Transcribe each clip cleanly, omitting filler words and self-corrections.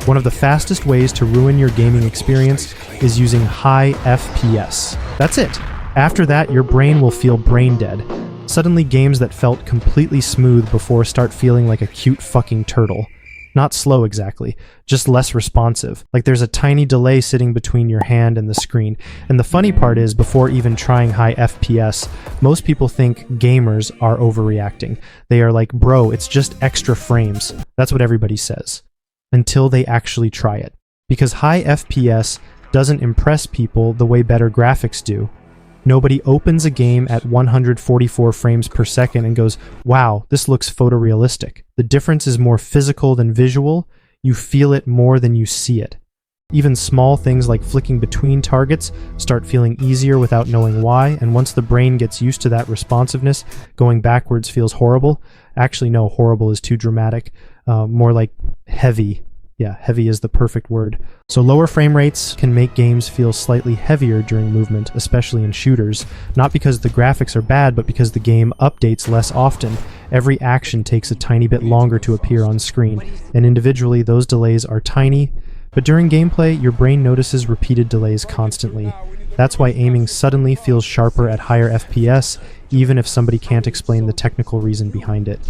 One of the fastest ways to ruin your gaming experience is using high FPS. That's it. After that, your brain will feel brain dead. Suddenly, games that felt completely smooth before start feeling like a cute fucking turtle. Not slow exactly, just less responsive. Like there's a tiny delay sitting between your hand and the screen. And the funny part is, before even trying high FPS, most people think gamers are overreacting. They are like, bro, it's just extra frames. That's what everybody says. Until they actually try it. Because high FPS doesn't impress people the way better graphics do. Nobody opens a game at 144 frames per second and goes, wow, this looks photorealistic. The difference is more physical than visual. You feel it more than you see it. Even small things like flicking between targets start feeling easier without knowing why, and once the brain gets used to that responsiveness, going backwards feels horrible. Actually, no, horrible is too dramatic. More like heavy. Yeah, heavy is the perfect word. So lower frame rates can make games feel slightly heavier during movement, especially in shooters. Not because the graphics are bad, but because the game updates less often. Every action takes a tiny bit longer to appear on screen, and individually those delays are tiny, but during gameplay, your brain notices repeated delays constantly. That's why aiming suddenly feels sharper at higher FPS, even if somebody can't explain the technical reason behind it.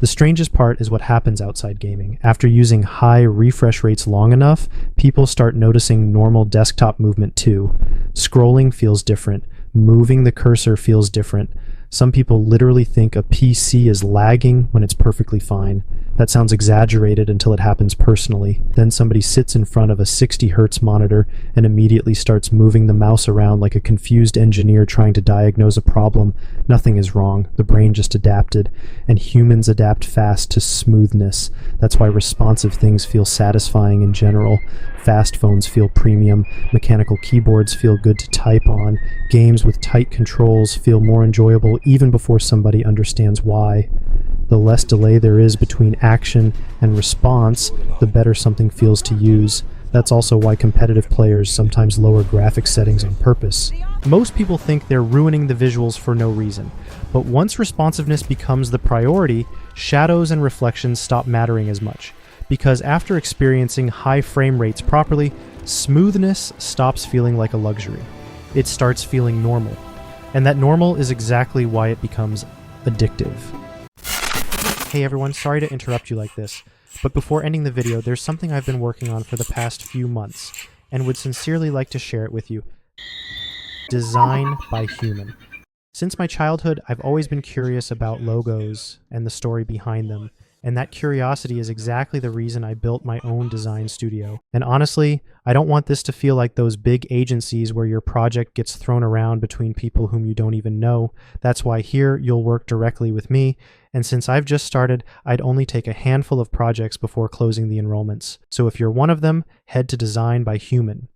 The strangest part is what happens outside gaming. After using high refresh rates long enough, people start noticing normal desktop movement too. Scrolling feels different. Moving the cursor feels different. Some people literally think a PC is lagging when it's perfectly fine. That sounds exaggerated until it happens personally. Then somebody sits in front of a 60 Hz monitor and immediately starts moving the mouse around like a confused engineer trying to diagnose a problem. Nothing is wrong. The brain just adapted. And humans adapt fast to smoothness. That's why responsive things feel satisfying in general. Fast phones feel premium. Mechanical keyboards feel good to type on. Games with tight controls feel more enjoyable even before somebody understands why. The less delay there is between action and response, the better something feels to use. That's also why competitive players sometimes lower graphics settings on purpose. Most people think they're ruining the visuals for no reason, but once responsiveness becomes the priority, shadows and reflections stop mattering as much. Because after experiencing high frame rates properly, smoothness stops feeling like a luxury. It starts feeling normal. And that normal is exactly why it becomes addictive. Hey everyone, sorry to interrupt you like this, but before ending the video, there's something I've been working on for the past few months, and would sincerely like to share it with you. Design by human. Since my childhood, I've always been curious about logos and the story behind them, and that curiosity is exactly the reason I built my own design studio. And honestly, I don't want this to feel like those big agencies where your project gets thrown around between people whom you don't even know. That's why here you'll work directly with me, and since I've just started, I'd only take a handful of projects before closing the enrollments. So if you're one of them, head to Design by Human.